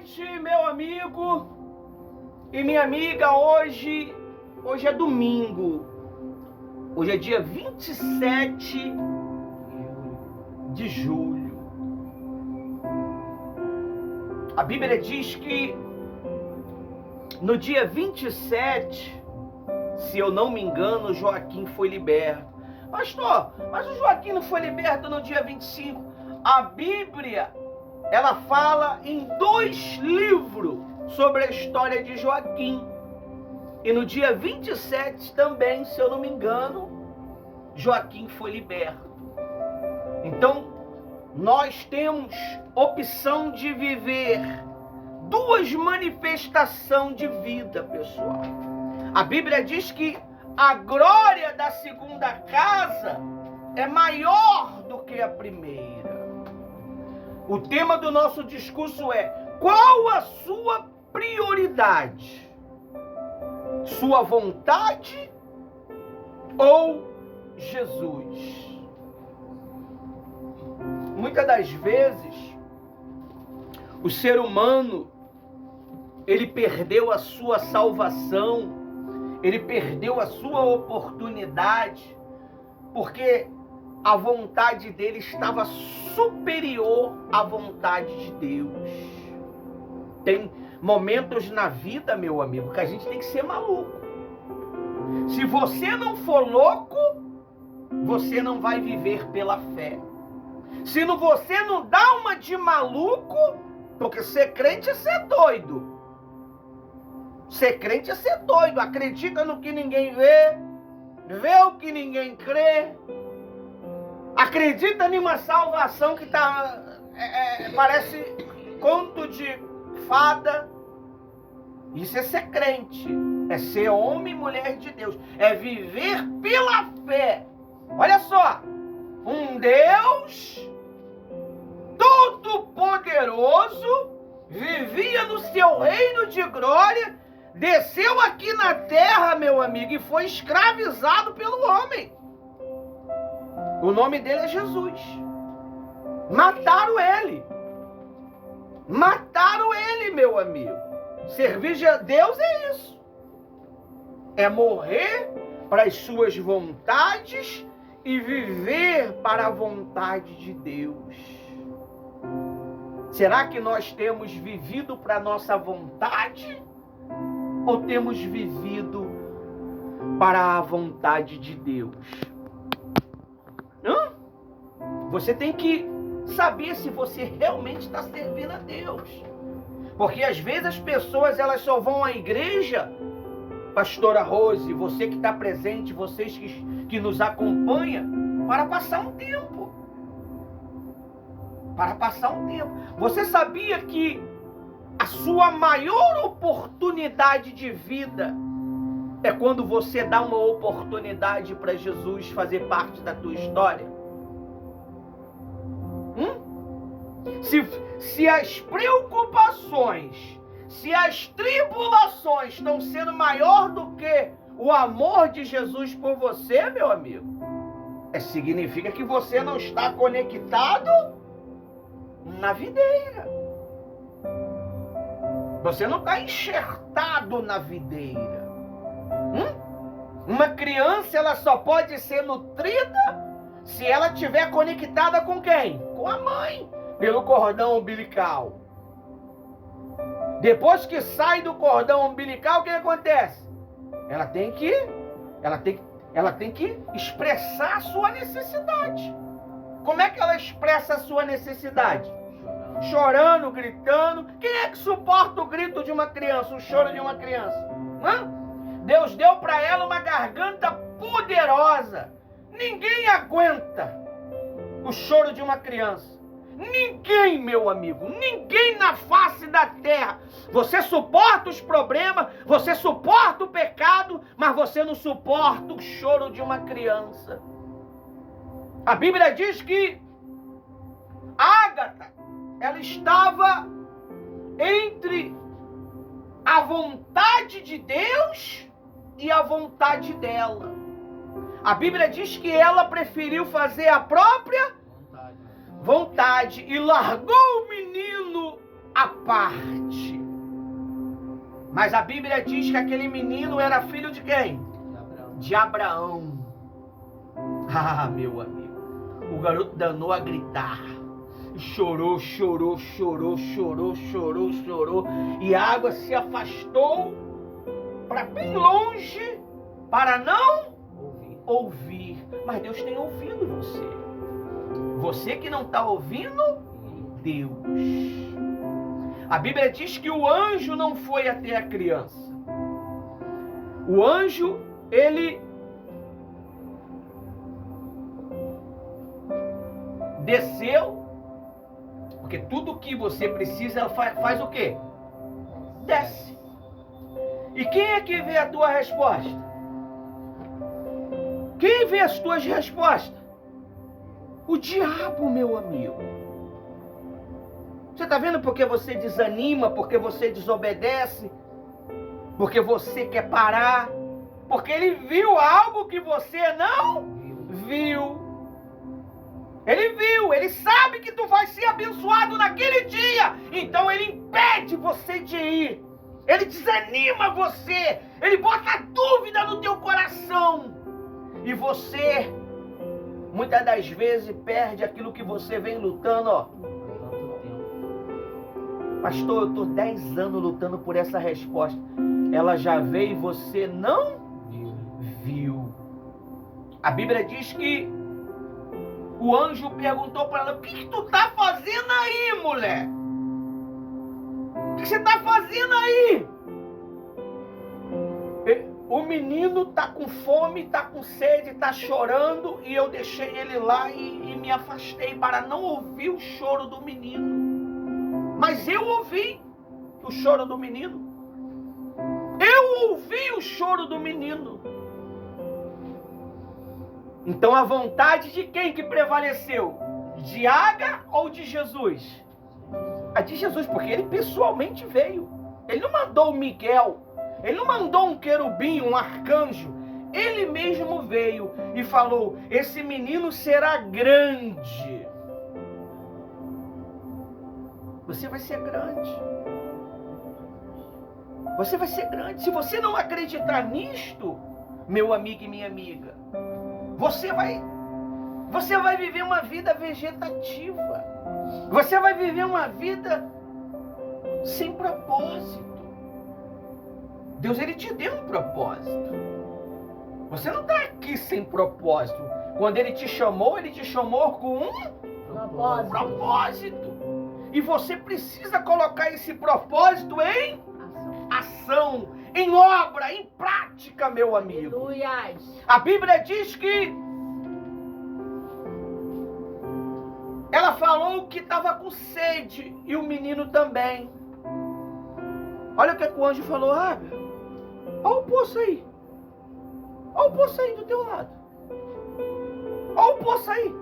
noite, meu amigo e minha amiga. Hoje é domingo. Hoje é dia 27 de julho. A Bíblia diz que no dia 27, se eu não me engano, Joaquim foi liberto. Pastor, mas o Joaquim não foi liberto no dia 25? A Bíblia, ela fala em 2 livros sobre a história de Joaquim. E no dia 27 também, se eu não me engano, Joaquim foi liberto. Então, nós temos opção de viver 2 manifestações de vida, pessoal. A Bíblia diz que a glória da segunda casa é maior do que a primeira. O tema do nosso discurso é: qual a sua prioridade? Sua vontade ou Jesus? Muitas das vezes, o ser humano, ele perdeu a sua salvação, ele perdeu a sua oportunidade, porque a vontade dele estava superior à vontade de Deus. Tem momentos na vida, meu amigo, que a gente tem que ser maluco. Se você não for louco, você não vai viver pela fé. Se você não dá uma de maluco, porque ser crente é ser doido. Ser crente é ser doido. Acredita no que ninguém vê, vê o que ninguém crê. Acredita em uma salvação que parece conto de fada. Isso é ser crente. É ser homem e mulher de Deus. É viver pela fé. Olha só. Um Deus todo-poderoso vivia no seu reino de glória, desceu aqui na terra, meu amigo, e foi escravizado pelo homem. O nome dele é Jesus. Mataram ele. Mataram ele, meu amigo. Servir a Deus é isso. É morrer para as suas vontades e viver para a vontade de Deus. Será que nós temos vivido para a nossa vontade? Ou temos vivido para a vontade de Deus? Você tem que saber se você realmente está servindo a Deus. Porque às vezes as pessoas, elas só vão à igreja, pastora Rose, você que está presente, vocês que nos acompanham, para passar um tempo. Para passar um tempo. Você sabia que a sua maior oportunidade de vida é quando você dá uma oportunidade para Jesus fazer parte da tua história? Se as preocupações, se as tribulações estão sendo maior do que o amor de Jesus por você, meu amigo, significa que você não está conectado na videira. Você não está enxertado na videira. Uma criança, ela só pode ser nutrida se ela estiver conectada com quem? Com a mãe, pelo cordão umbilical. Depois que sai do cordão umbilical, o que acontece? Ela tem que expressar a sua necessidade. Como é que ela expressa a sua necessidade? Chorando, gritando. Quem é que suporta o grito de uma criança, o choro de uma criança? Deus deu para ela uma garganta poderosa. Ninguém aguenta o choro de uma criança. Ninguém, meu amigo, ninguém na face da terra. Você suporta os problemas, você suporta o pecado, mas você não suporta o choro de uma criança. A Bíblia diz que Ágata, ela estava entre a vontade de Deus e a vontade dela. A Bíblia diz que ela preferiu fazer a própria vontade e largou o menino à parte. Mas a Bíblia diz que aquele menino era filho de quem? De Abraão. Ah, meu amigo. O garoto danou a gritar. Chorou, chorou, chorou, chorou, chorou, chorou. E a água se afastou para bem longe, para não ouvir. Mas Deus tem ouvido você. Você que não está ouvindo, Deus. A Bíblia diz que o anjo não foi até a criança. O anjo, ele desceu, porque tudo que você precisa, ela faz o quê? Desce. E quem é que vê a tua resposta? Quem vê as tuas respostas? O diabo, meu amigo. Você está vendo porque você desanima, porque você desobedece, porque você quer parar, porque ele viu algo que você não viu. Ele viu, ele sabe que tu vai ser abençoado naquele dia, então ele impede você de ir. Ele desanima você, ele bota dúvida no teu coração. E você, muitas das vezes, perde aquilo que você vem lutando, ó. Pastor, eu estou 10 anos lutando por essa resposta. Ela já veio e você não viu. A Bíblia diz que o anjo perguntou para ela: o que tu tá fazendo aí, mulher? O que você tá fazendo aí? O menino tá com fome, tá com sede, tá chorando, e eu deixei ele lá e me afastei para não ouvir o choro do menino. Mas eu ouvi o choro do menino. Eu ouvi o choro do menino. Então a vontade de quem que prevaleceu? De Agar ou de Jesus? A de Jesus, porque ele pessoalmente veio. Ele não mandou o Miguel, ele não mandou um querubim, um arcanjo. Ele mesmo veio e falou: esse menino será grande. Você vai ser grande. Você vai ser grande. Se você não acreditar nisto, meu amigo e minha amiga, você vai viver uma vida vegetativa. Você vai viver uma vida sem propósito. Deus, ele te deu um propósito. Você não está aqui sem propósito. Quando ele te chamou com um propósito. E você precisa colocar esse propósito em ação, em obra, em prática, meu amigo. Aleluia. A Bíblia diz que ela falou que estava com sede e o menino também. Olha o que o anjo falou: olha o poço aí. Olha o poço aí do teu lado. Olha o poço aí.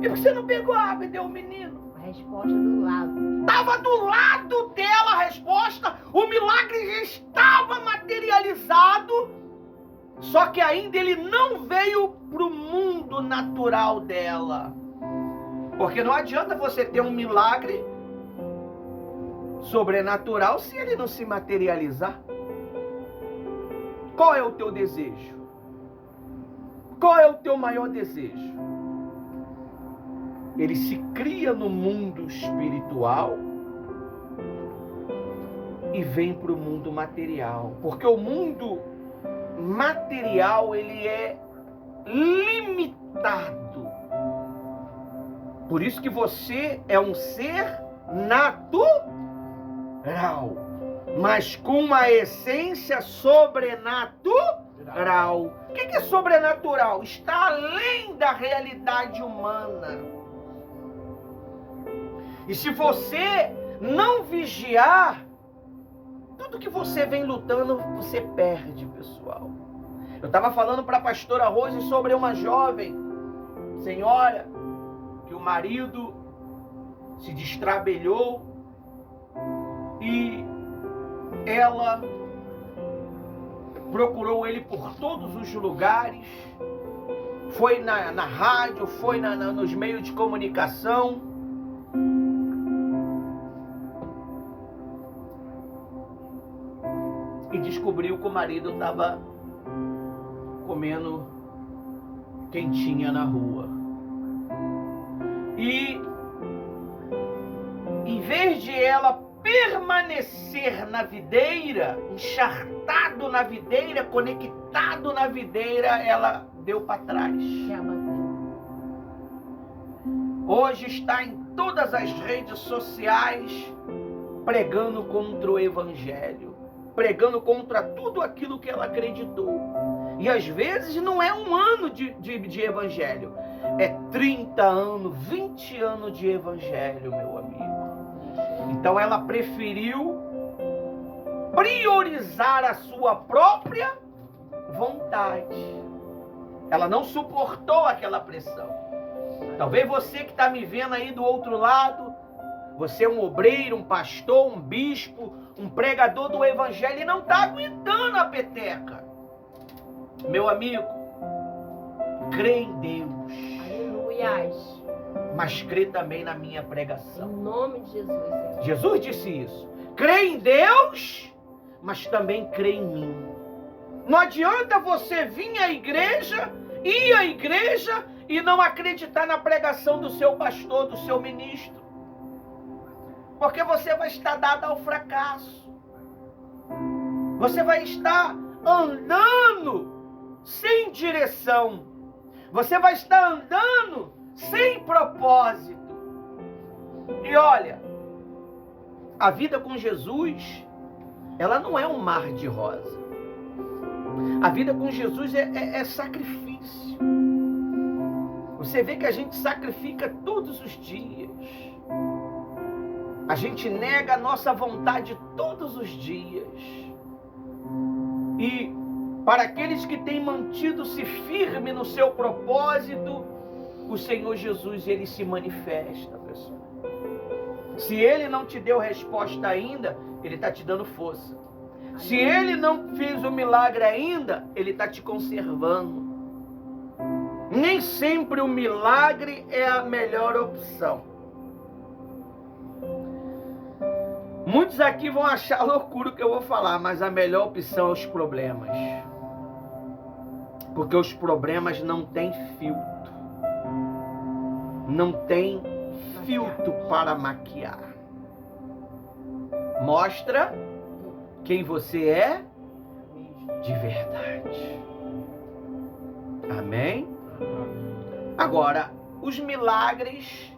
E por que você não pegou a água e deu ao menino? A resposta do lado. Estava do lado dela a resposta. O milagre já estava materializado. Só que ainda ele não veio para o mundo natural dela. Porque não adianta você ter um milagre sobrenatural se ele não se materializar. Qual é o teu desejo? Qual é o teu maior desejo? Ele se cria no mundo espiritual e vem para o mundo material. Porque o mundo material, ele é limitado. Por isso que você é um ser natural, mas com uma essência sobrenatural. O que é sobrenatural? Está além da realidade humana. E se você não vigiar, tudo que você vem lutando, você perde, pessoal. Eu estava falando para a pastora Rose sobre uma jovem senhora que o marido se destrabelhou e ela procurou ele por todos os lugares, foi na rádio, foi nos meios de comunicação. descobriu que o marido estava comendo quentinha na rua. E em vez de ela permanecer na videira, enchartado na videira, conectado na videira, ela deu para trás. Hoje está em todas as redes sociais pregando contra o evangelho, pregando contra tudo aquilo que ela acreditou. E às vezes não é um ano de evangelho, é 30 anos, 20 anos de evangelho, meu amigo. Então ela preferiu priorizar a sua própria vontade. Ela não suportou aquela pressão. Talvez você que está me vendo aí do outro lado, você é um obreiro, um pastor, um bispo, um pregador do evangelho e não está aguentando a peteca. Meu amigo, crê em Deus. Aleluias. Mas crê também na minha pregação. Em nome de Jesus. Senhor. Jesus disse isso. Crê em Deus, mas também crê em mim. Não adianta você vir à igreja, ir à igreja e não acreditar na pregação do seu pastor, do seu ministro. Porque você vai estar dado ao fracasso. Você vai estar andando sem direção. Você vai estar andando sem propósito. E olha, a vida com Jesus, ela não é um mar de rosa. A vida com Jesus é sacrifício. Você vê que a gente sacrifica todos os dias. A gente nega a nossa vontade todos os dias. E para aqueles que têm mantido-se firme no seu propósito, o Senhor Jesus, ele se manifesta, pessoal. Se ele não te deu resposta ainda, ele está te dando força. Se ele não fez o milagre ainda, ele está te conservando. Nem sempre o milagre é a melhor opção. Muitos aqui vão achar loucura o que eu vou falar, mas a melhor opção é os problemas. Porque os problemas não têm filtro. Não tem filtro para maquiar. Mostra quem você é de verdade. Amém? Agora, os milagres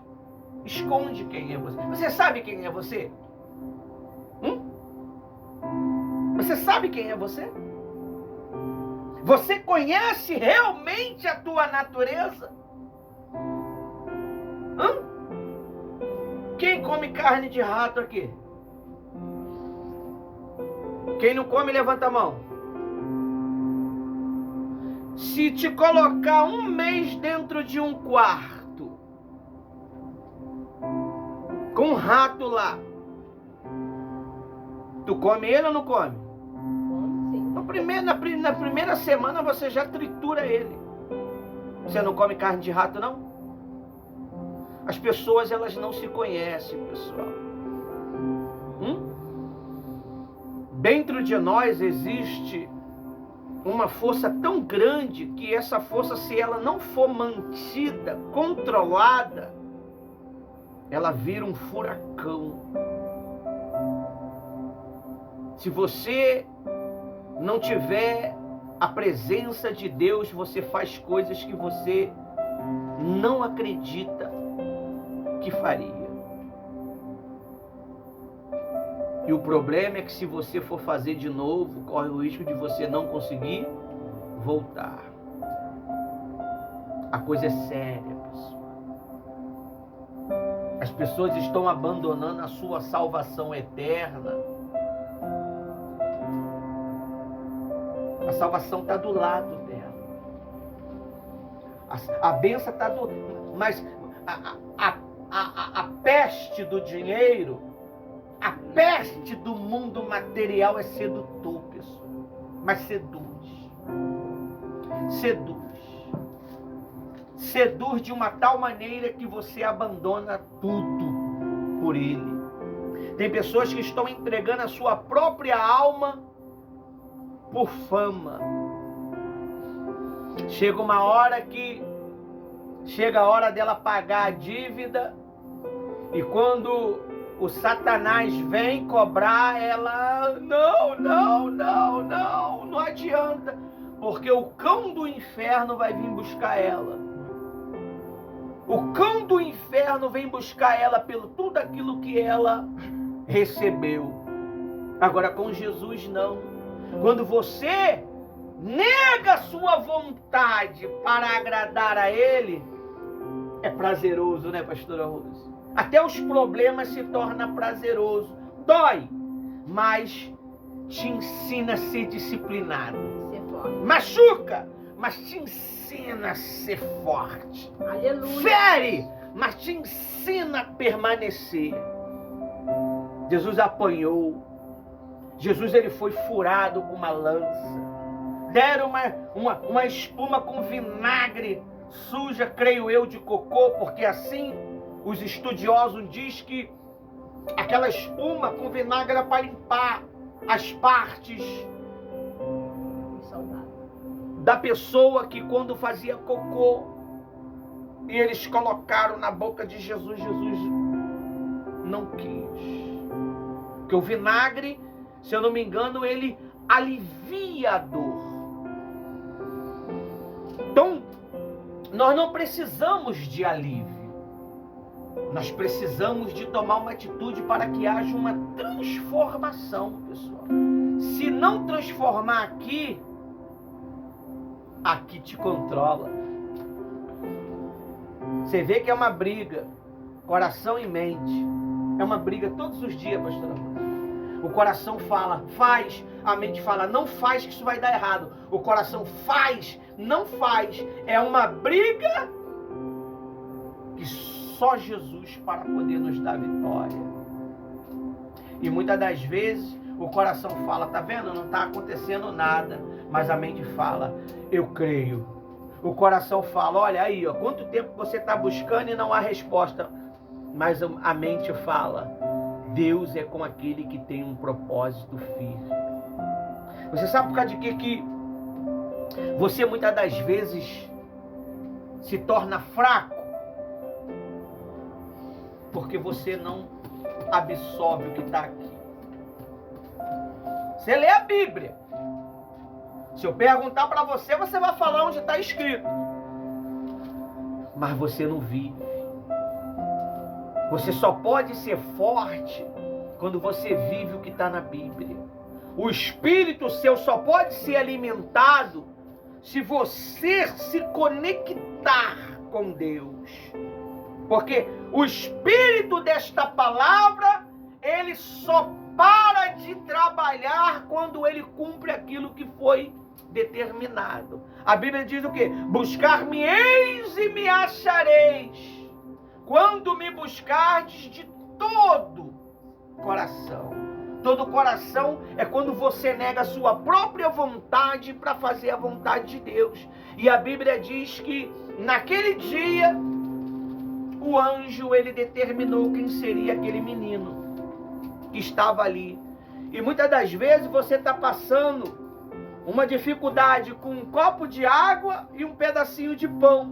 escondem quem é você. Você sabe quem é você? Você sabe quem é você? Você conhece realmente a tua natureza? Quem come carne de rato aqui? Quem não come, levanta a mão. Se te colocar um mês dentro de um quarto, com um rato lá, tu come ele ou não come? Na primeira semana você já tritura ele. Você não come carne de rato, não? As pessoas, elas não se conhecem, pessoal. Dentro de nós existe uma força tão grande que essa força, se ela não for mantida, controlada, ela vira um furacão. Se você não tiver a presença de Deus, você faz coisas que você não acredita que faria. E o problema é que se você for fazer de novo, corre o risco de você não conseguir voltar. A coisa é séria, pessoal. As pessoas estão abandonando a sua salvação eterna. A salvação está do lado dela. A bênção está do... Mas a peste do dinheiro, a peste do mundo material é sedutor, pessoal. Mas seduz. Seduz. Seduz de uma tal maneira que você abandona tudo por ele. Tem pessoas que estão entregando a sua própria alma por fama. Chega uma hora que chega a hora dela pagar a dívida, e quando o Satanás vem cobrar, ela não adianta, porque o cão do inferno vai vir buscar ela. O cão do inferno vem buscar ela pelo tudo aquilo que ela recebeu. Agora com Jesus não. Quando você nega a sua vontade para agradar a Ele, é prazeroso, né, pastora Rose? Até os problemas se tornam prazeroso. Dói, mas te ensina a ser disciplinado. Ser forte. Machuca, mas te ensina a ser forte. Aleluia. Fere, mas te ensina a permanecer. Jesus apanhou. Jesus, ele foi furado com uma lança. Deram uma espuma com vinagre suja, creio eu, de cocô, porque assim os estudiosos dizem que aquela espuma com vinagre era para limpar as partes da pessoa que quando fazia cocô, e eles colocaram na boca de Jesus, Jesus não quis. Porque o vinagre, se eu não me engano, ele alivia a dor. Então, nós não precisamos de alívio. Nós precisamos de tomar uma atitude para que haja uma transformação, pessoal. Se não transformar aqui te controla. Você vê que é uma briga, coração e mente. É uma briga todos os dias, pastora. O coração fala, faz. A mente fala, não faz, que isso vai dar errado. O coração faz, não faz. É uma briga que só Jesus para poder nos dar vitória. E muitas das vezes o coração fala, tá vendo? Não está acontecendo nada. Mas a mente fala, eu creio. O coração fala, olha aí, ó, quanto tempo você está buscando e não há resposta. Mas a mente fala, Deus é com aquele que tem um propósito firme. Você sabe por causa de que você muitas das vezes se torna fraco? Porque você não absorve o que está aqui. Você lê a Bíblia. Se eu perguntar para você, você vai falar onde está escrito. Mas você não vive. Você só pode ser forte quando você vive o que está na Bíblia. O espírito seu só pode ser alimentado se você se conectar com Deus. Porque o espírito desta palavra, ele só para de trabalhar quando ele cumpre aquilo que foi determinado. A Bíblia diz o quê? Buscar-me-eis e me achareis, quando me buscardes de todo coração. Todo coração é quando você nega a sua própria vontade para fazer a vontade de Deus. E a Bíblia diz que naquele dia o anjo, ele determinou quem seria aquele menino que estava ali. E muitas das vezes você está passando uma dificuldade com um copo de água e um pedacinho de pão.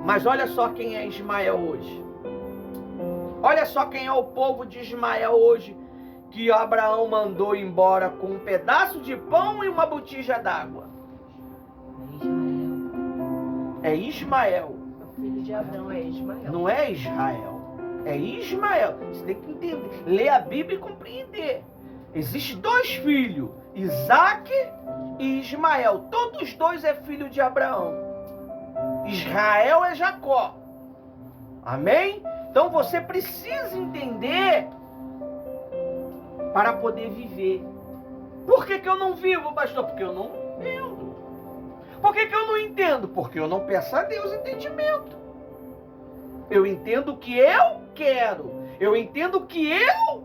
Mas olha só quem é Ismael hoje. Olha só quem é o povo de Ismael hoje, que Abraão mandou embora com um pedaço de pão e uma botija d'água. É Ismael. O filho de Abraão é Ismael. Não é Israel. É Ismael. Você tem que entender. Ler a Bíblia e compreender. Existem dois filhos, Isaac e Ismael. Todos os dois é filho de Abraão. Israel é Jacó. Amém? Então você precisa entender para poder viver. Por que eu não vivo, pastor? Porque eu não entendo. Por que eu não entendo? Porque eu não peço a Deus entendimento. Eu entendo o que eu quero. Eu entendo o que eu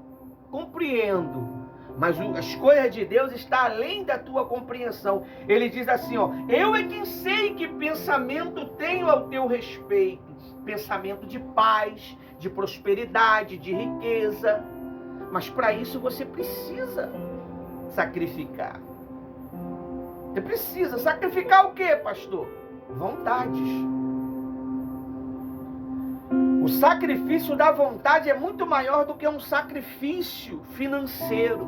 compreendo. Mas as coisas de Deus estão além da tua compreensão. Ele diz assim, ó, eu é quem sei que pensamento tenho ao teu respeito. Pensamento de paz, de prosperidade, de riqueza. Mas para isso você precisa sacrificar. Você precisa sacrificar o quê, pastor? Vontades. O sacrifício da vontade é muito maior do que um sacrifício financeiro,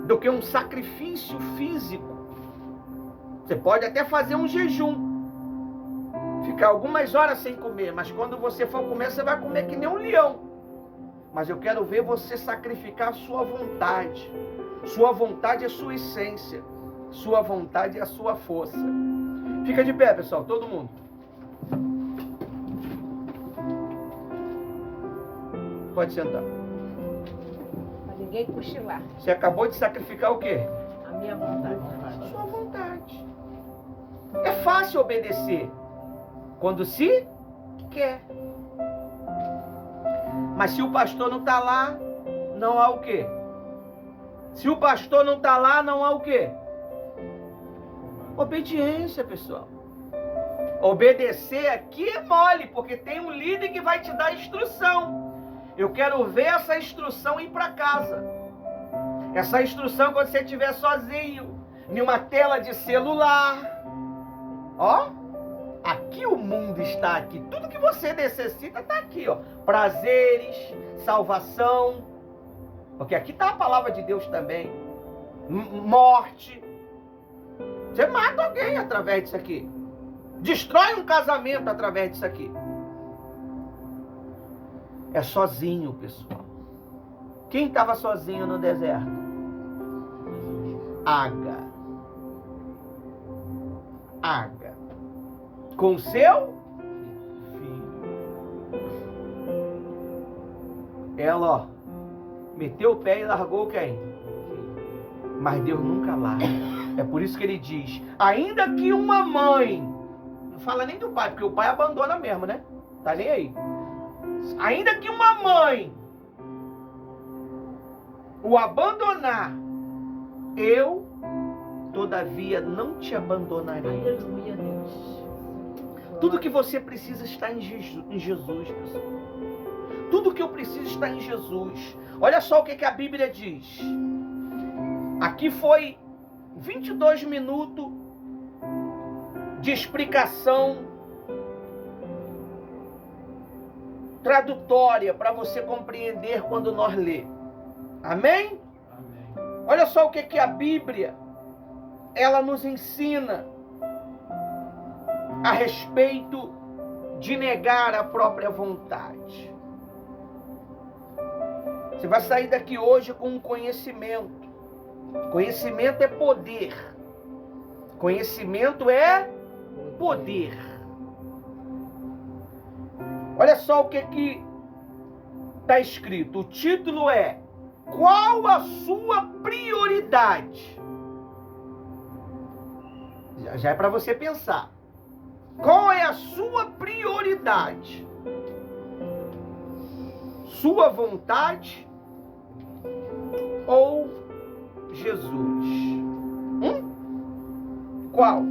do que um sacrifício físico. Você pode até fazer um jejum, ficar algumas horas sem comer, mas quando você for comer, você vai comer que nem um leão. Mas eu quero ver você sacrificar a sua vontade. Sua vontade é sua essência. Sua vontade é a sua força. Fica de pé, pessoal, todo mundo. Pode sentar. Pra ninguém cochilar. Você acabou de sacrificar o quê? A minha vontade. Sua vontade. É fácil obedecer quando se quer. Mas se o pastor não está lá, não há o quê? Se o pastor não está lá, não há o quê? Obediência, pessoal. Obedecer aqui é mole, porque tem um líder que vai te dar instrução. Eu quero ver essa instrução ir para casa. Essa instrução quando você estiver sozinho, em uma tela de celular. Ó, aqui o mundo está aqui. Tudo que você necessita está aqui, ó. Prazeres, salvação. Porque aqui está a palavra de Deus também. Morte. Você mata alguém através disso aqui. Destrói um casamento através disso aqui. É sozinho, pessoal. Quem estava sozinho no deserto? Agar. Agar. Com seu filho. Ela, ó, meteu o pé e largou quem? Mas Deus nunca larga. É por isso que ele diz, ainda que uma mãe, não fala nem do pai, porque o pai abandona mesmo, né? Tá nem aí. Ainda que uma mãe o abandonar, eu, todavia, não te abandonarei. Aleluia, Deus. Tudo que você precisa está em Jesus, pessoal. Tudo que eu preciso está em Jesus. Olha só o que a Bíblia diz. Aqui foi 22 minutos de explicação tradutória para você compreender quando nós lê. Amém? Amém. Olha só o que a Bíblia ela nos ensina a respeito de negar a própria vontade. Você vai sair daqui hoje com um conhecimento. Conhecimento é poder. Conhecimento é poder. Olha só o que está escrito. O título é: qual a sua prioridade? Já é para você pensar. Qual é a sua prioridade? Sua vontade ou Jesus? Qual?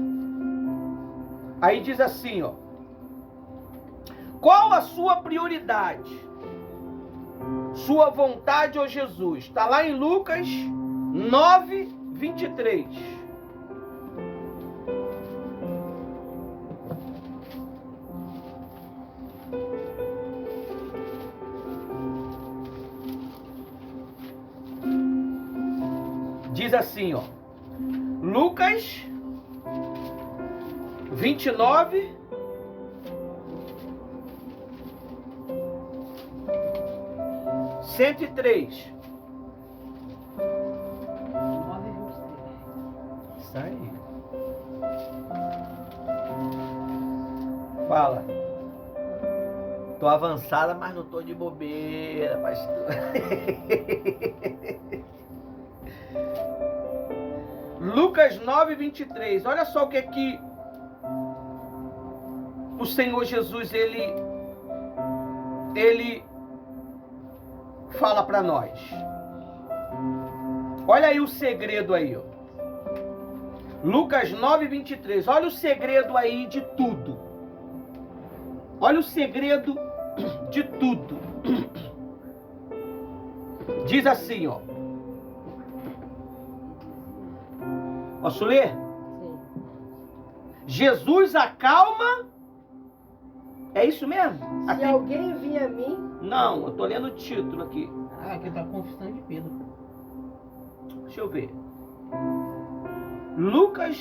Aí diz assim, ó. Qual a sua prioridade? Sua vontade ou Jesus? Está lá em Lucas 9, 23. Diz assim, ó. Lucas 29, 103. 9:23. Isso aí. Fala. Tô avançada, mas não tô de bobeira, pastor. Lucas 9, 23. Olha só o que o Senhor Jesus, ele fala para nós. Olha aí o segredo aí, ó. Lucas 9, 23. Olha o segredo aí de tudo. Olha o segredo de tudo. Diz assim, ó. Posso ler? Sim. Jesus acalma. É isso mesmo? Se Aqui... alguém vir a mim... Não, eu tô lendo o título aqui. Ah, aqui tá a confissão de Pedro. Deixa eu ver. Lucas.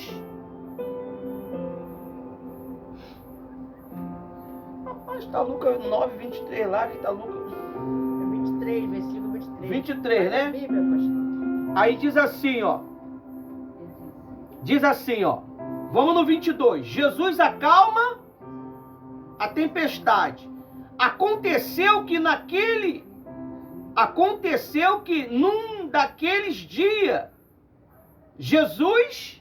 Rapaz, tá Lucas 9, 23 lá, que tá Lucas 23, versículo 23. 23, né? Bíblia, pastor. Aí diz assim, ó. Diz assim, ó. Vamos no 22. Jesus acalma a tempestade. Aconteceu que num daqueles dias, Jesus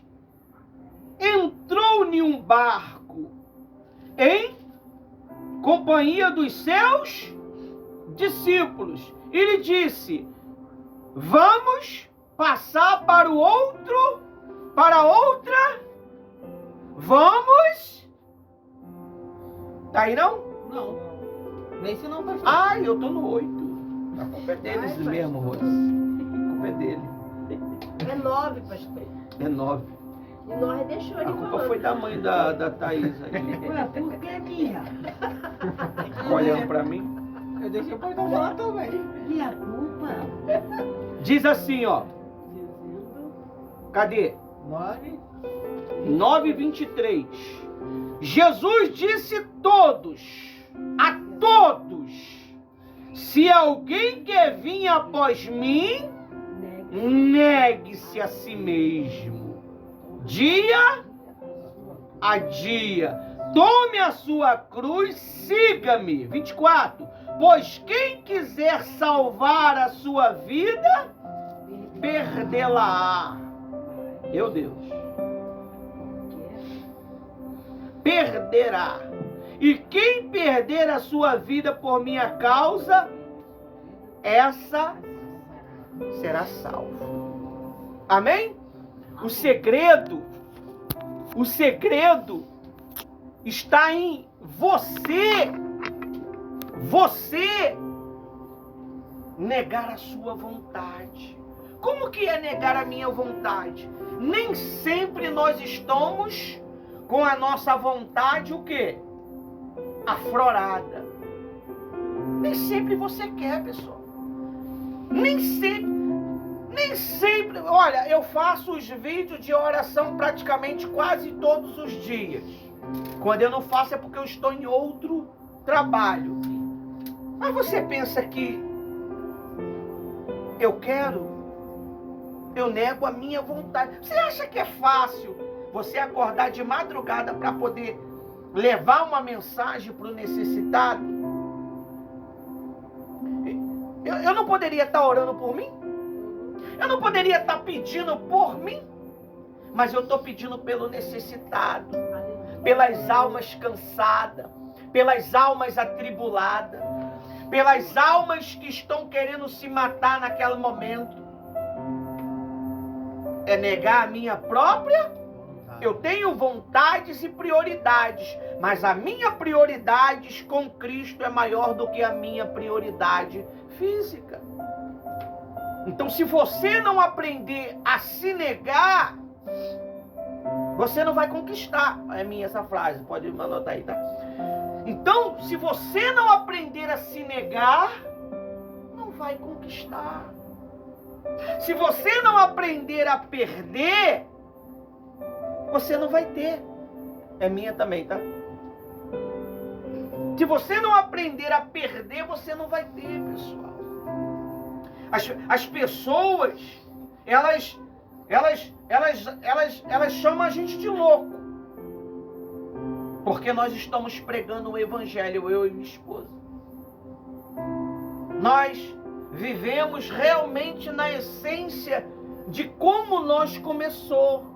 entrou em um barco em companhia dos seus discípulos e lhe disse: vamos passar para outra. Vamos. Tá aí não? Não. Nesse não, pastor. Ah, eu tô no 8. A culpa é deles Ai, mesmo, pastor. Rose. A culpa é dele. É 9, pastor. É 9. E nós deixou A ele culpa falando. foi da mãe da Thaís aí. Ué, por que minha? Olhando pra mim. Eu deixei o pastor falar também. Minha culpa. Diz assim, ó. Cadê? 9. 9:23. Jesus disse a todos, se alguém quer vir após mim, negue-se a si mesmo, dia a dia, tome a sua cruz, siga-me. 24. Pois quem quiser salvar a sua vida, perdê-la-á. Meu Deus. Perderá. E quem perder a sua vida por minha causa, essa será salvo. Amém? O segredo está em você negar a sua vontade. Como que é negar a minha vontade? Nem sempre nós estamos com a nossa vontade o quê? Aflorada. Nem sempre você quer, pessoal. Nem sempre. Olha, eu faço os vídeos de oração praticamente quase todos os dias. Quando eu não faço é porque eu estou em outro trabalho. Mas você pensa que eu nego a minha vontade. Você acha que é fácil você acordar de madrugada para poder levar uma mensagem para o necessitado? Eu não poderia estar orando por mim? Eu não poderia estar pedindo por mim? Mas eu estou pedindo pelo necessitado, pelas almas cansadas, pelas almas atribuladas, pelas almas que estão querendo se matar naquele momento. É negar a minha própria. Eu tenho vontades e prioridades, mas a minha prioridade com Cristo é maior do que a minha prioridade física. Então, se você não aprender a se negar, você não vai conquistar. É minha essa frase, pode anotar aí, tá? Então, se você não aprender a se negar, não vai conquistar. Se você não aprender a perder, você não vai ter. É minha também, tá? Se você não aprender a perder, você não vai ter, pessoal. As pessoas, elas chamam a gente de louco. Porque nós estamos pregando o evangelho, eu e minha esposa. Nós vivemos realmente na essência de como nós começou.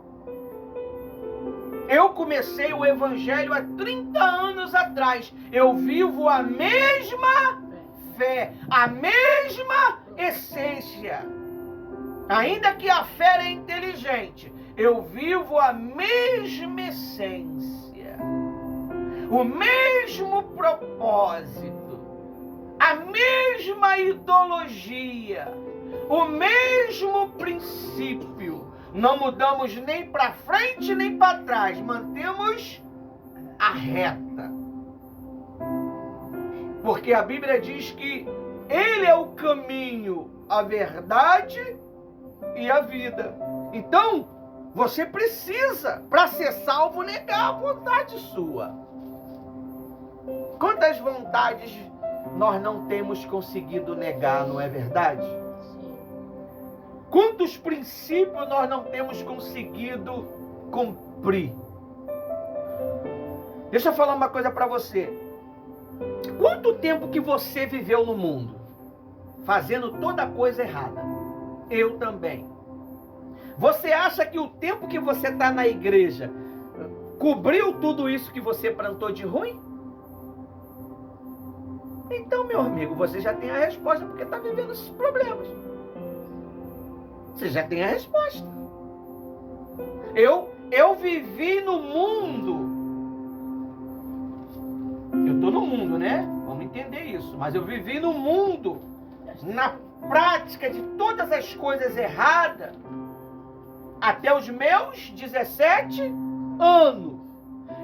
Eu comecei o evangelho há 30 anos atrás. Eu vivo a mesma fé, a mesma essência. Ainda que a fé é inteligente, eu vivo a mesma essência, o mesmo propósito, a mesma ideologia, o mesmo princípio, Não mudamos nem para frente nem para trás. Mantemos a reta. Porque a Bíblia diz que Ele é o caminho, a verdade e a vida. Então, você precisa, para ser salvo, negar a vontade sua. Quantas vontades nós não temos conseguido negar, não é verdade? Sim. Quantos princípios nós não temos conseguido cumprir? Deixa eu falar uma coisa para você. Quanto tempo que você viveu no mundo? Fazendo toda coisa errada. Eu também. Você acha que o tempo que você está na igreja cobriu tudo isso que você plantou de ruim? Então, meu amigo, você já tem a resposta porque está vivendo esses problemas. Você já tem a resposta. Eu vivi no mundo. Eu estou no mundo, né? Vamos entender isso. Mas eu vivi no mundo, na prática de todas as coisas erradas, até os meus 17 anos.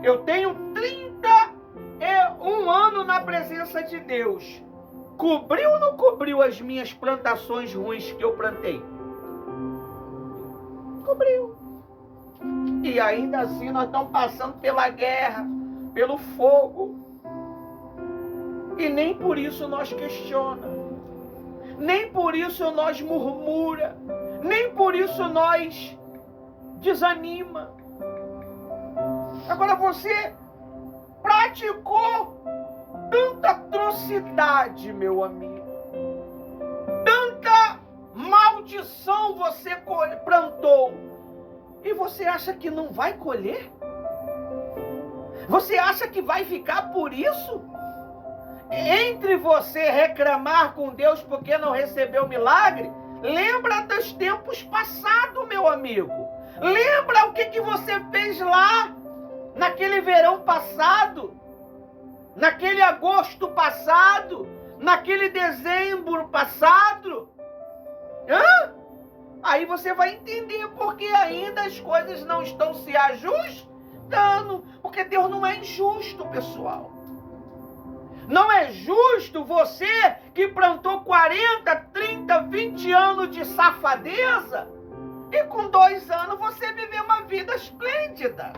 Eu tenho 31 anos na presença de Deus. Cobriu ou não cobriu as minhas plantações ruins que eu plantei? Cobriu. E ainda assim nós estamos passando pela guerra, pelo fogo. E nem por isso nós questiona. Nem por isso nós murmura. Nem por isso nós desanima. Agora você praticou tanta atrocidade, meu amigo. Tanta maldição você plantou. E você acha que não vai colher? Você acha que vai ficar por isso? Entre você reclamar com Deus porque não recebeu milagre, lembra dos tempos passados, meu amigo. Lembra o que você fez lá, naquele verão passado, naquele agosto passado, naquele dezembro passado. Aí você vai entender porque ainda as coisas não estão se ajustando. Porque Deus não é injusto, pessoal. Não é justo você que plantou 40, 30, 20 anos de safadeza e com 2 anos você viver uma vida esplêndida.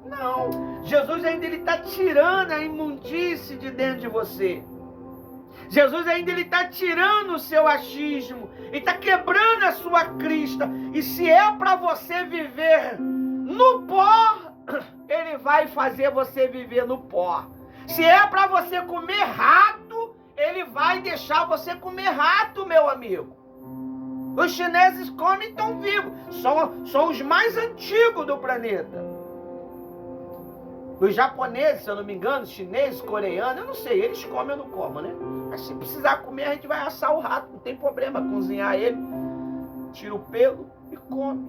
Não. Jesus ainda está tirando a imundície de dentro de você. Jesus ainda está tirando o seu achismo. Ele está quebrando a sua crista. E se é para você viver no pó, Ele vai fazer você viver no pó. Se é para você comer rato, Ele vai deixar você comer rato, meu amigo. Os chineses comem tão vivos. São os mais antigos do planeta. Os japoneses, se eu não me engano, chineses, coreanos, eu não sei, eles comem ou não comem, né? Mas se precisar comer, a gente vai assar o rato, não tem problema, cozinhar ele, tira o pelo e come.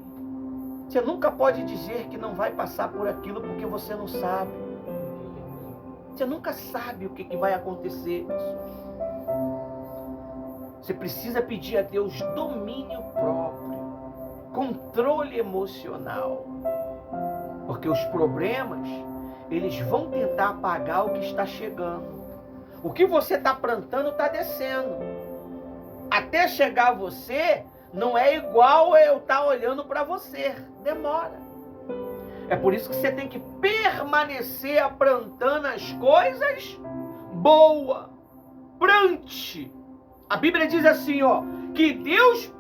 Você nunca pode dizer que não vai passar por aquilo porque você não sabe. Você nunca sabe o que vai acontecer. Você precisa pedir a Deus domínio próprio, controle emocional. Porque os problemas, eles vão tentar apagar o que está chegando. O que você está plantando está descendo. Até chegar a você, não é igual eu estar olhando para você. Demora. É por isso que você tem que permanecer plantando as coisas boas. Plante. A Bíblia diz assim, ó, que Deus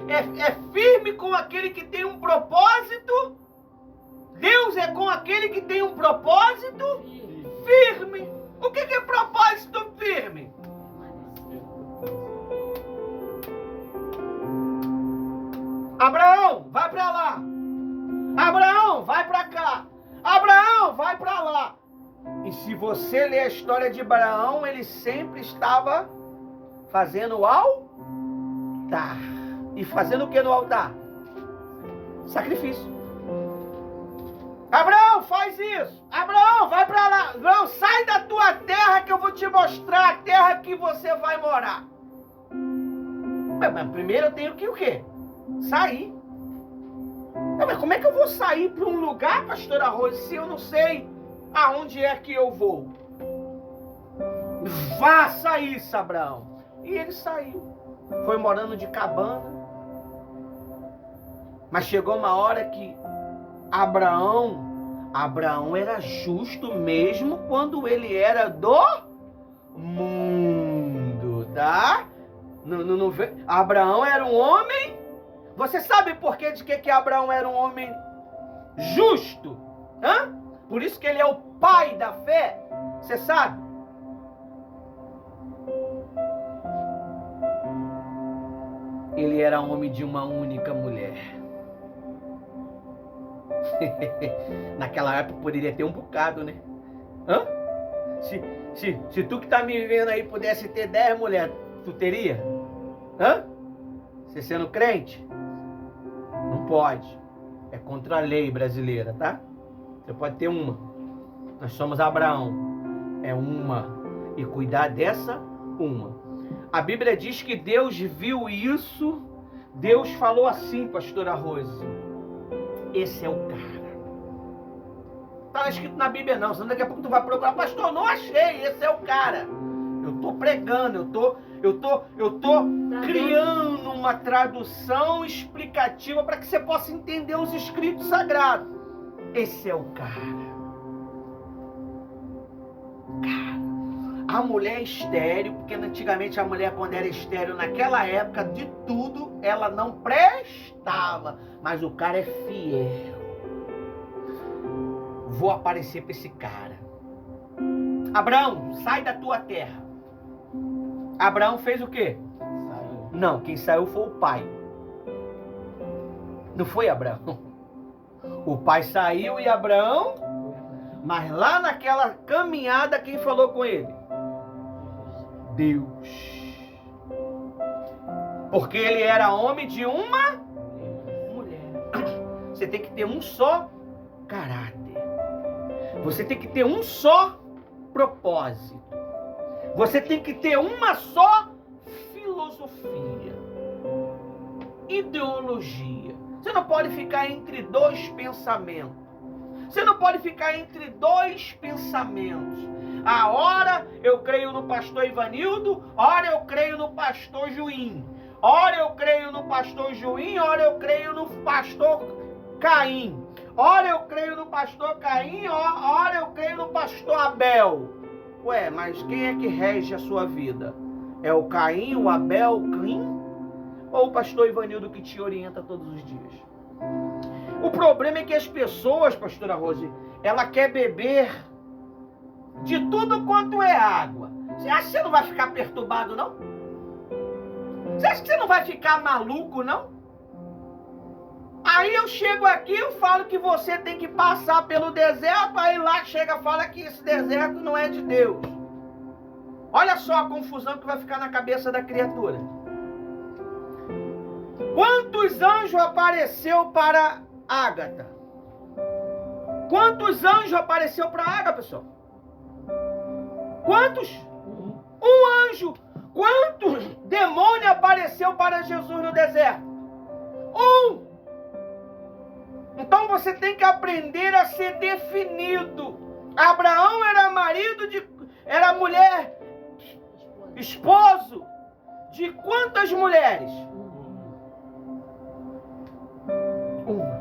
é firme com aquele que tem um propósito. Deus é com aquele que tem um propósito firme. O que é propósito firme? Abraão, vai para lá. Abraão, vai para cá. Abraão, vai para lá. E se você ler a história de Abraão, ele sempre estava fazendo altar. E fazendo o que no altar? Sacrifício. Abraão, faz isso. Abraão, vai para lá. Abraão, sai da tua terra que eu vou te mostrar a terra que você vai morar. Mas primeiro eu tenho que o quê? Sair. Mas como é que eu vou sair para um lugar, pastora Rose, se eu não sei aonde é que eu vou? Vá sair, Abraão. E ele saiu. Foi morando de cabana. Mas chegou uma hora que Abraão era justo mesmo quando ele era do mundo, tá? Abraão era um homem. Você sabe por quê de que Abraão era um homem justo? Hã? Por isso que ele é o pai da fé. Você sabe? Ele era homem de uma única mulher. Naquela época poderia ter um bocado, né? Hã? Se tu que tá me vendo aí pudesse ter 10 mulheres, tu teria? Hã? Você sendo crente? Não pode. É contra a lei brasileira, tá? Você pode ter uma. Nós somos Abraão. É uma. E cuidar dessa uma. A Bíblia diz que Deus viu isso. Deus falou assim, pastora Rose. Esse é o cara. Tá escrito na Bíblia não, senão daqui a pouco tu vai procurar. Pastor, não achei, esse é o cara. Eu tô pregando, eu tô criando uma tradução explicativa para que você possa entender os escritos sagrados. Esse é o cara. A mulher estéril, porque antigamente a mulher, quando era estéril, naquela época, de tudo, ela não prestava. Mas o cara é fiel. Vou aparecer para esse cara. Abraão, sai da tua terra. Abraão fez o quê? Saiu. Não, quem saiu foi o pai. Não foi Abraão. O pai saiu e Abraão, mas lá naquela caminhada, quem falou com ele? Deus. Porque ele era homem de uma mulher. Você tem que ter um só caráter. Você tem que ter um só propósito. Você tem que ter uma só filosofia, ideologia. Você não pode ficar entre dois pensamentos. Você não pode ficar entre dois pensamentos. A hora eu creio no pastor Ivanildo, hora eu creio no pastor Juim. Hora eu creio no pastor Juim, hora eu creio no pastor Caim. Hora eu creio no pastor Caim, hora eu creio no pastor Abel. Ué, mas quem é que rege a sua vida? É o Caim, o Abel, o Caim? Ou o pastor Ivanildo que te orienta todos os dias? O problema é que as pessoas, pastora Rose, ela quer beber de tudo quanto é água. Você acha que você não vai ficar perturbado, não? Você acha que você não vai ficar maluco, não? Aí eu chego aqui e falo que você tem que passar pelo deserto, aí lá chega e fala que esse deserto não é de Deus. Olha só a confusão que vai ficar na cabeça da criatura. Quantos anjos apareceu para Ágata? Quantos anjos apareceu para Ágata, pessoal? Quantos? Um anjo. Quantos demônios apareceu para Jesus no deserto? Um. Então você tem que aprender a ser definido. Abraão era era mulher, esposo de quantas mulheres? Uma.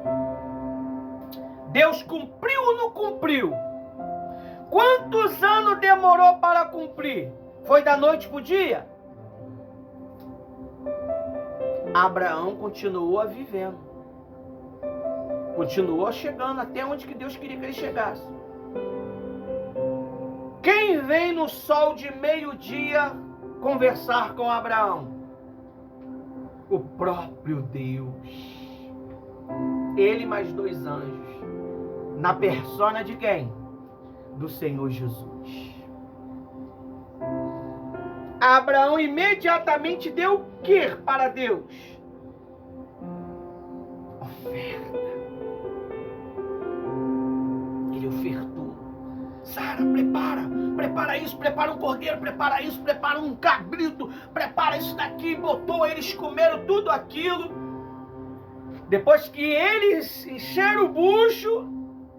Deus cumpriu ou não cumpriu? Quantos anos demorou para cumprir? Foi da noite para o dia? Abraão continuou vivendo. Continuou chegando até onde que Deus queria que ele chegasse. Quem vem no sol de meio-dia conversar com Abraão? O próprio Deus. Ele mais 2 anjos. Na persona de quem? Do Senhor Jesus. Abraão imediatamente deu o que para Deus? Oferta. Ele ofertou. Sara, prepara isso, prepara um cordeiro, prepara isso, prepara um cabrito, prepara isso daqui, botou, eles comeram tudo aquilo. Depois que eles encheram o bucho,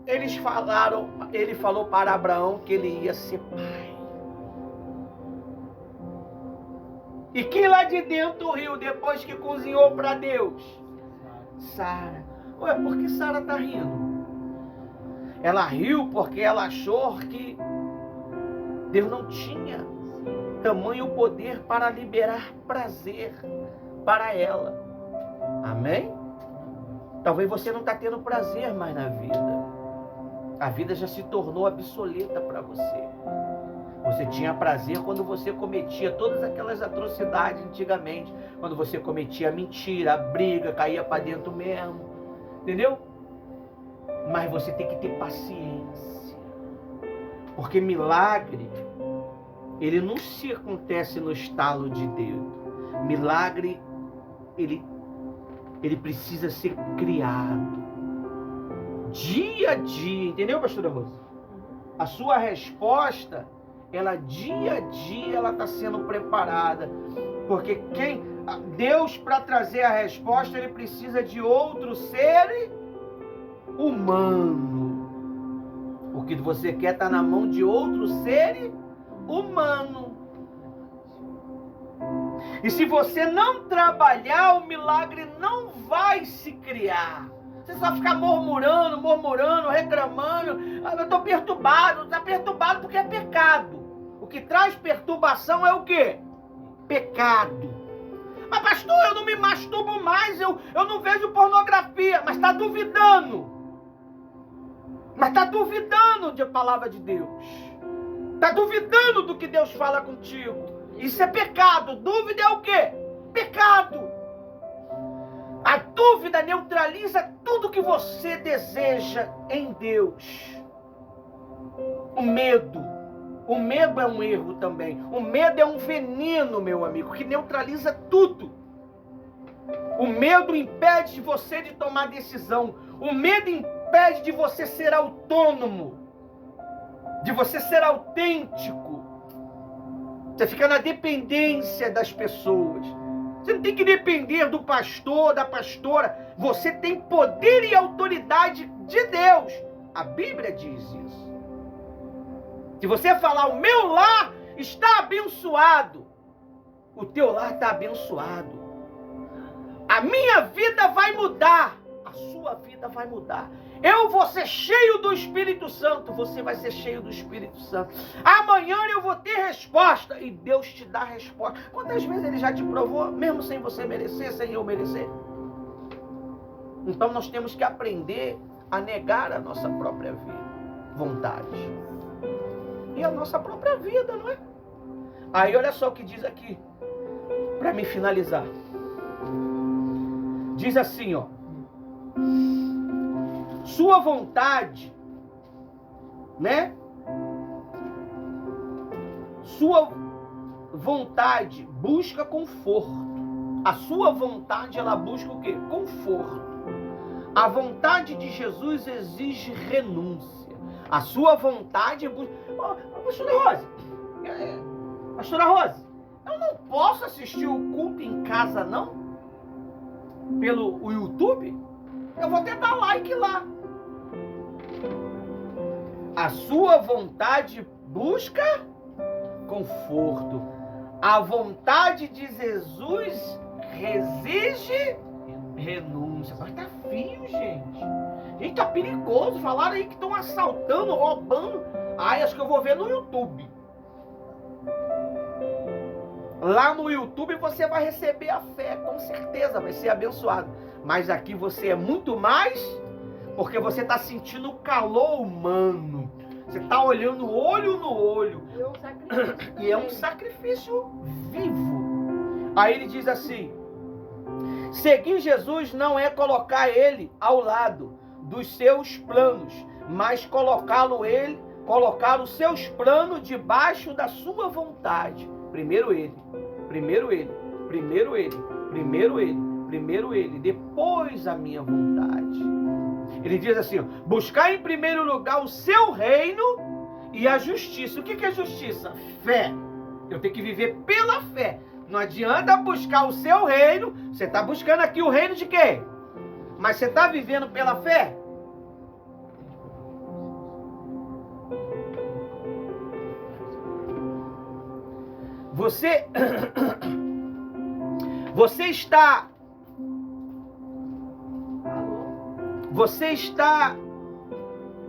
ele falou para Abraão que ele ia ser pai. E quem lá de dentro riu depois que cozinhou para Deus? Sara. Ué, por que Sara está rindo? Ela riu porque ela achou que Deus não tinha tamanho poder para liberar prazer para ela. Amém? Talvez você não está tendo prazer mais na vida. A vida já se tornou obsoleta para você. Você tinha prazer quando você cometia todas aquelas atrocidades antigamente. Quando você cometia a mentira, a briga, caía para dentro mesmo. Entendeu? Mas você tem que ter paciência. Porque milagre, ele não se acontece no estalo de dedo. Milagre, ele precisa ser criado. Dia a dia. Entendeu, pastora Rosa? A sua resposta, ela dia a dia, ela está sendo preparada. Porque Deus, para trazer a resposta, ele precisa de outro ser humano. O que você quer está na mão de outro ser humano. E se você não trabalhar, o milagre não vai se criar. Você só ficar murmurando, reclamando. Ah, eu estou perturbado. Está perturbado porque é pecado. O que traz perturbação é o quê? Pecado. Mas pastor, eu não me masturbo mais, eu não vejo pornografia. Mas está duvidando. Mas está duvidando da palavra de Deus. Está duvidando do que Deus fala contigo. Isso é pecado. Dúvida é o quê? Pecado. A dúvida neutraliza tudo que você deseja em Deus. O medo é um erro também. O medo é um veneno, meu amigo, que neutraliza tudo. O medo impede de você de tomar decisão. O medo impede de você ser autônomo, de você ser autêntico. Você fica na dependência das pessoas. Você não tem que depender do pastor, da pastora. Você tem poder e autoridade de Deus. A Bíblia diz isso. Se você falar, o meu lar está abençoado, o teu lar está abençoado. A minha vida vai mudar. A sua vida vai mudar. Eu vou ser cheio do Espírito Santo. Você vai ser cheio do Espírito Santo. Amanhã eu vou ter resposta. E Deus te dá resposta. Quantas vezes Ele já te provou, mesmo sem você merecer, sem eu merecer? Então nós temos que aprender a negar a nossa própria vontade. E a nossa própria vida, não é? Aí olha só o que diz aqui. Para me finalizar. Diz assim, ó. Sua vontade, né? Sua vontade busca conforto. A sua vontade, ela busca o quê? Conforto. A vontade de Jesus exige renúncia. A sua vontade busca... Pastora Rosa, eu não posso assistir o culto em casa, não? Pelo YouTube? Eu vou até dar like lá. A sua vontade busca conforto. A vontade de Jesus exige renúncia. Mas tá frio, gente. Gente, tá perigoso. Falaram aí que estão assaltando, roubando. Ai, acho que eu vou ver no YouTube. Lá no YouTube você vai receber a fé, com certeza, vai ser abençoado. Mas aqui você é muito mais, porque você está sentindo o calor humano. Você está olhando olho no olho. E é um sacrifício vivo. Aí ele diz assim: seguir Jesus não é colocar ele ao lado dos seus planos, mas colocar os seus planos debaixo da sua vontade. Primeiro ele, depois a minha vontade. Ele diz assim, ó, buscar em primeiro lugar o seu reino e a justiça. O que é justiça? Fé. Eu tenho que viver pela fé. Não adianta buscar o seu reino. Você está buscando aqui o reino de quem? Mas você está vivendo pela fé? Você está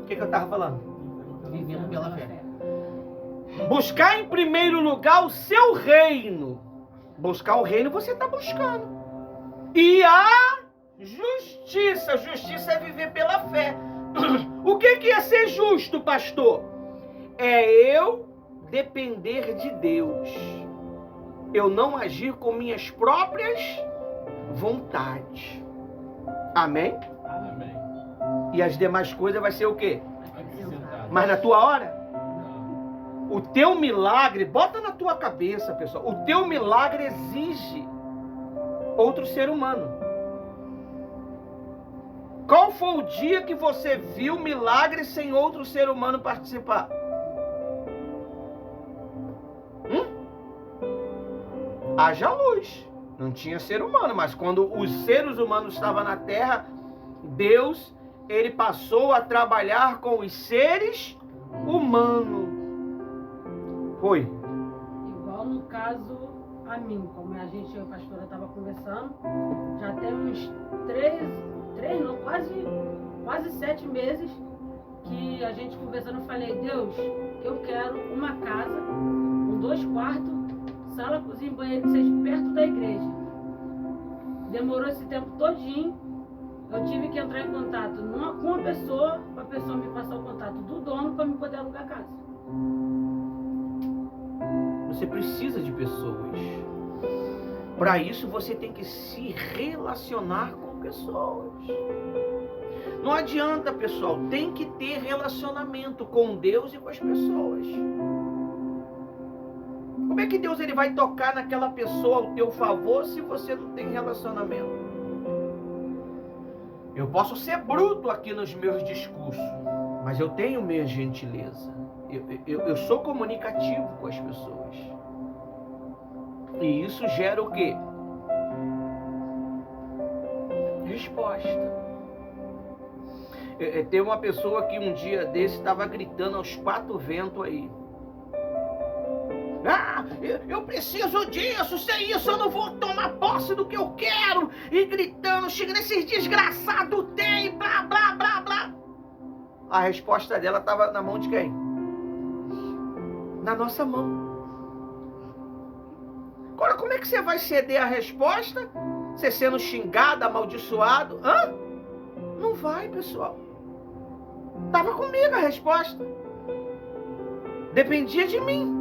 o que eu estava falando? Vivendo pela fé. Buscar em primeiro lugar o seu reino. Buscar o reino você está buscando. E a justiça. Justiça é viver pela fé. O que é ser justo, pastor? É eu depender de Deus. Eu não agir com minhas próprias vontades. Amém? Amém. E as demais coisas vai ser o quê? Acrescentado. Mas na tua hora? Não. O teu milagre, bota na tua cabeça, pessoal. O teu milagre exige outro ser humano. Qual foi o dia que você viu milagre sem outro ser humano participar? Haja luz. Não tinha ser humano, mas quando os seres humanos estavam na terra, Deus, ele passou a trabalhar com os seres humanos. Foi. Igual no caso a mim, como a gente, eu e a pastora estava conversando, já tem uns quase 7 meses que a gente conversando, eu falei, Deus, eu quero uma casa com 2 quartos, sala, cozinha e banheiro que seja perto da igreja. Demorou esse tempo todinho. Eu tive que entrar em contato com uma pessoa, para a pessoa me passar o contato do dono para me poder alugar a casa. Você precisa de pessoas. Para isso você tem que se relacionar com pessoas. Não adianta, pessoal, tem que ter relacionamento com Deus e com as pessoas. Como é que Deus ele vai tocar naquela pessoa ao teu favor se você não tem relacionamento? Eu posso ser bruto aqui nos meus discursos, mas eu tenho minha gentileza. Eu sou comunicativo com as pessoas. E isso gera o quê? Resposta. Tem uma pessoa que um dia desse estava gritando aos 4 ventos aí. Ah, eu preciso disso, sem isso eu não vou tomar posse do que eu quero. E gritando, chega nesses desgraçados, tem, blá, blá, blá, blá. A resposta dela estava na mão de quem? Na nossa mão. Agora, como é que você vai ceder a resposta? Você sendo xingado, amaldiçoado? Hã? Não vai, pessoal. Estava comigo a resposta. Dependia de mim.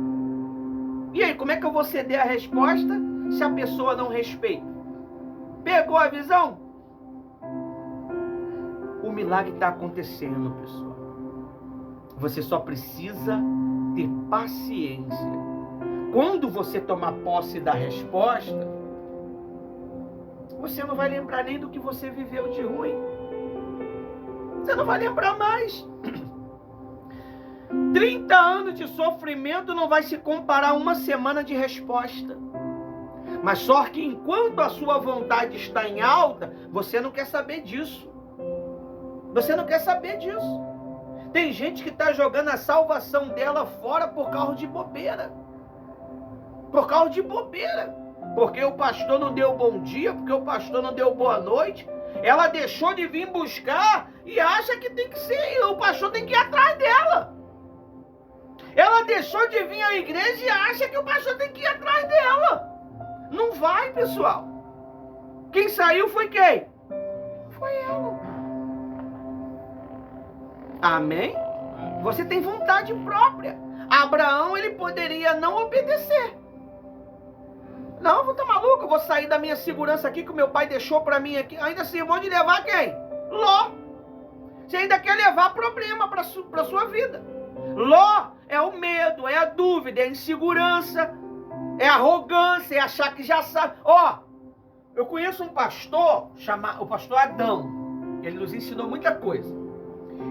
E aí, como é que eu vou ceder a resposta se a pessoa não respeita? Pegou a visão? O milagre está acontecendo, pessoal. Você só precisa ter paciência. Quando você tomar posse da resposta, você não vai lembrar nem do que você viveu de ruim. Você não vai lembrar mais. 30 anos de sofrimento não vai se comparar a uma semana de resposta. Mas só que enquanto a sua vontade está em alta, você não quer saber disso. Você não quer saber disso. Tem gente que está jogando a salvação dela fora por causa de bobeira. Por causa de bobeira. Porque o pastor não deu bom dia, porque o pastor não deu boa noite. Ela deixou de vir buscar e acha que tem que ser, o pastor tem que ir atrás dela. Ela deixou de vir à igreja e acha que o pastor tem que ir atrás dela. Não vai, pessoal. Quem saiu foi quem? Foi ela. Amém? Você tem vontade própria. Abraão, ele poderia não obedecer. Não, vou estar maluco, eu vou sair da minha segurança aqui que o meu pai deixou para mim aqui. Ainda assim, vou de levar quem? Ló. Você ainda quer levar problema para sua vida. Ló é o medo, é a dúvida, é a insegurança, é a arrogância, é achar que já sabe. Ó, eu conheço um pastor, o pastor Adão. Ele nos ensinou muita coisa.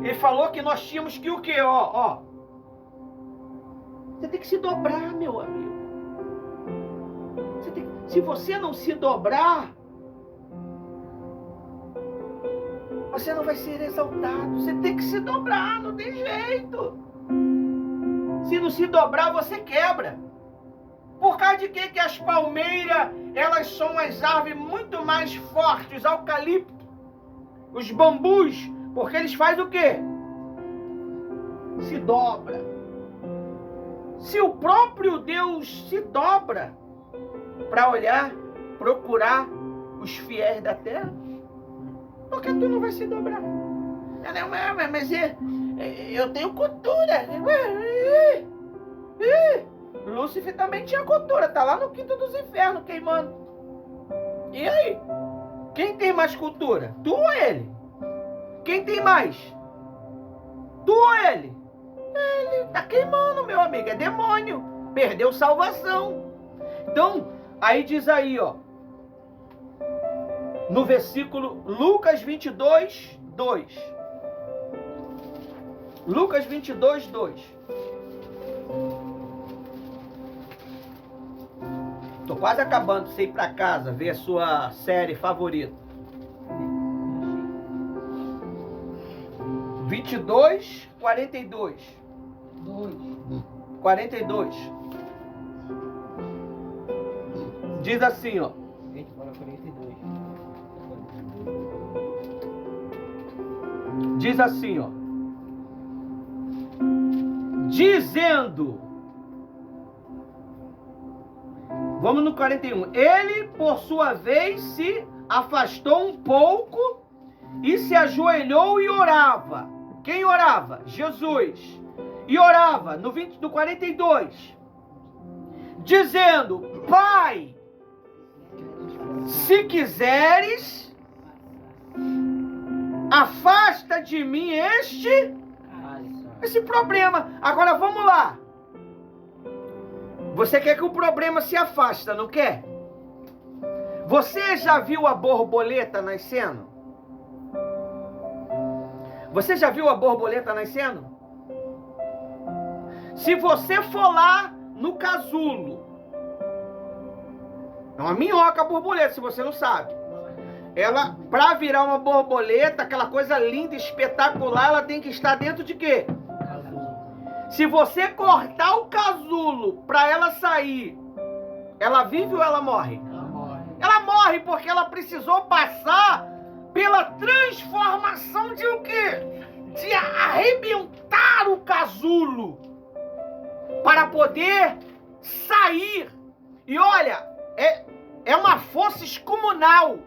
Ele falou que nós tínhamos que o quê? Ó. Você tem que se dobrar, meu amigo. Se você não se dobrar, você não vai ser exaltado. Você tem que se dobrar, não tem jeito. Se não se dobrar, você quebra. Por causa de que as palmeiras, elas são as árvores muito mais fortes, eucalipto, os bambus, porque eles fazem o quê? Se dobra. Se o próprio Deus se dobra para olhar, procurar os fiéis da terra, por que tu não vai se dobrar? Mas eu tenho cultura. Lúcifer também tinha cultura, tá lá no quinto dos infernos queimando. E aí? Quem tem mais cultura? Tu ou ele? Quem tem mais? Tu ou ele? Ele tá queimando, meu amigo, é demônio. Perdeu salvação. Então, aí diz aí, ó. No versículo Lucas 22, 2. Lucas 22, 2. Tô quase acabando, você ir pra casa, ver a sua série favorita. 22, 42. 42. Diz assim, ó. 42. Diz assim, ó. Dizendo. Vamos no 41. Ele, por sua vez, se afastou um pouco e se ajoelhou e orava. Quem orava? Jesus. E orava no 42. Dizendo: Pai, se quiseres, afasta de mim esse problema. Agora vamos lá. Você quer que o problema se afasta, não quer? Você já viu a borboleta nascendo? Você já viu a borboleta nascendo? Se você for lá no casulo, é uma minhoca a borboleta, se você não sabe. Ela, para virar uma borboleta, aquela coisa linda, espetacular, ela tem que estar dentro de quê? Se você cortar o casulo para ela sair, ela vive ou ela morre? Ela morre. Ela morre porque ela precisou passar pela transformação de o quê? De arrebentar o casulo para poder sair. E olha, é uma força excomunal.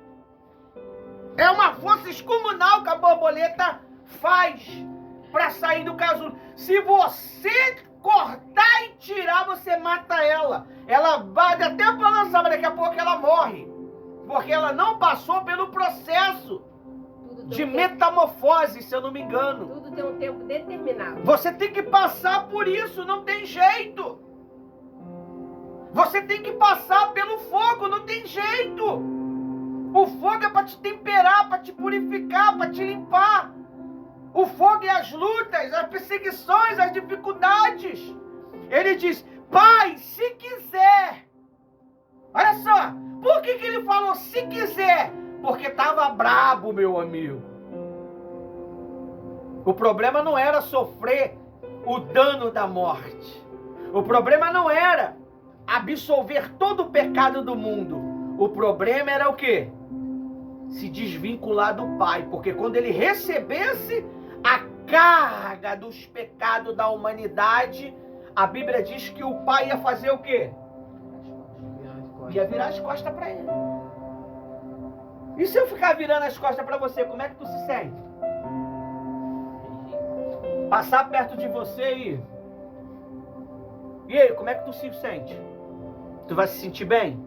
É uma força excomunal que a borboleta faz para sair do casulo. Se você cortar e tirar, você mata ela. Ela vai até balançar, mas daqui a pouco ela morre. Porque ela não passou pelo processo de metamorfose, se eu não me engano. Tudo tem um tempo determinado. Você tem que passar por isso, não tem jeito. Você tem que passar pelo fogo, não tem jeito. O fogo é para te temperar, para te purificar, para te limpar. O fogo é as lutas, as perseguições, as dificuldades. Ele diz: Pai, se quiser. Olha só, por que ele falou se quiser? Porque estava brabo, meu amigo. O problema não era sofrer o dano da morte. O problema não era absolver todo o pecado do mundo. O problema era o quê? Se desvincular do Pai. Porque quando ele recebesse a carga dos pecados da humanidade, a Bíblia diz que o Pai ia fazer o quê? Ia virar as costas para ele. E se eu ficar virando as costas para você, como é que tu se sente? Passar perto de você e aí, como é que tu se sente? Tu vai se sentir bem?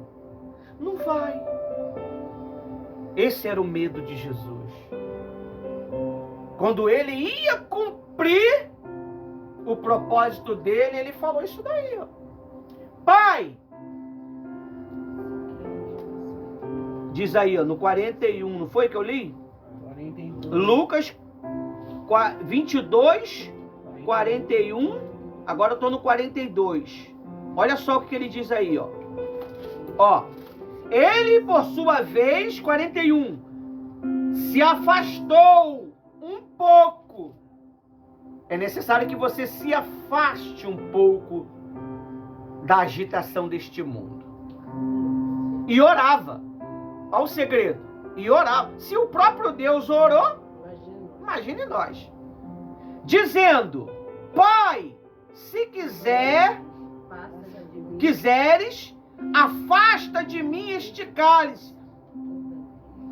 Não vai. Esse era o medo de Jesus. Quando ele ia cumprir o propósito dele, ele falou isso daí, ó. Pai, diz aí, ó, no 41, não foi que eu li? 42. Lucas 22, 41, agora eu estou no 42. Olha só o que ele diz aí, ó. Ó, ele por sua vez, 41, se afastou um pouco. É necessário que você se afaste um pouco da agitação deste mundo. E orava. Olha o segredo. E orava. Se o próprio Deus orou, imagine nós. Dizendo: Pai, se quiseres, afasta de mim este cálice.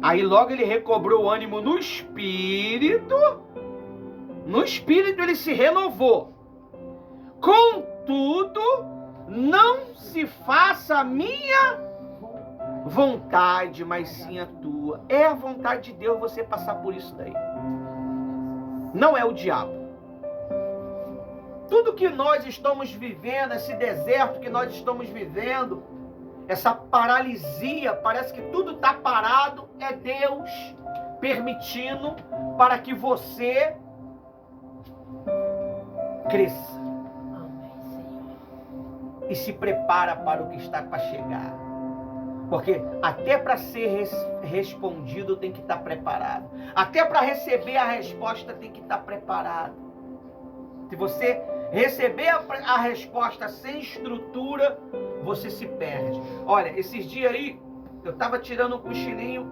Aí logo ele recobrou o ânimo no espírito. No espírito ele se renovou. Contudo, não se faça a minha vontade, mas sim a tua. É a vontade de Deus você passar por isso daí. Não é o diabo. Tudo que nós estamos vivendo, esse deserto que nós estamos vivendo, essa paralisia, parece que tudo está parado, é Deus permitindo para que você cresça. E se prepara para o que está para chegar. Porque até para ser respondido tem que estar preparado. Até para receber a resposta tem que estar preparado. Se você receber a resposta sem estrutura, você se perde. Olha, esses dias aí, eu estava tirando um cochilinho,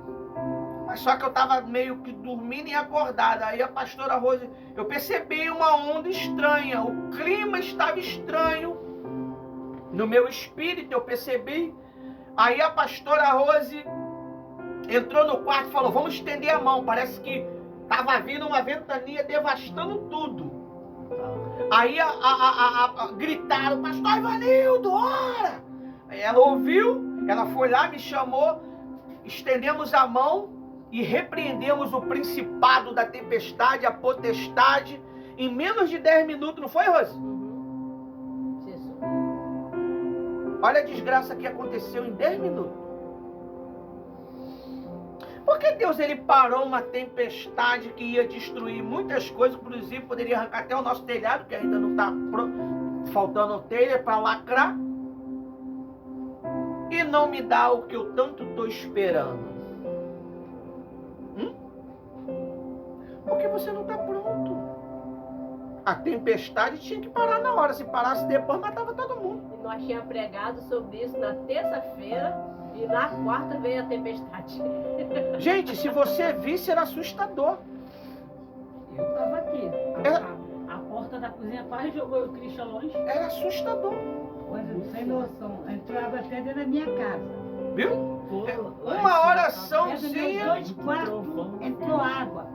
mas só que eu estava meio que dormindo e acordada. Aí a pastora Rose, eu percebi uma onda estranha, o clima estava estranho. No meu espírito eu percebi. Aí a pastora Rose entrou no quarto e falou: vamos estender a mão. Parece que estava vindo uma ventania devastando tudo. Aí gritaram: pastor Ivanildo, ora! Ela ouviu, ela foi lá, me chamou, estendemos a mão e repreendemos o principado da tempestade, a potestade, em menos de 10 minutos, não foi, Rose? Olha a desgraça que aconteceu em 10 minutos. Porque Deus ele parou uma tempestade que ia destruir muitas coisas, inclusive poderia arrancar até o nosso telhado, que ainda não está faltando telha para lacrar. E não me dá o que eu tanto estou esperando. Porque você não está pronto. A tempestade tinha que parar na hora. Se parasse depois, matava todo mundo. E nós tínhamos pregado sobre isso na terça-feira e na quarta veio a tempestade. Gente, se você visse, era assustador. Eu estava aqui. A porta da cozinha quase jogou o Cristian longe. Era assustador. Coisa sem noção. Entrava até dentro da minha casa. Viu? Uma Dentro oraçãozinha. dos 2 quartos entrou água.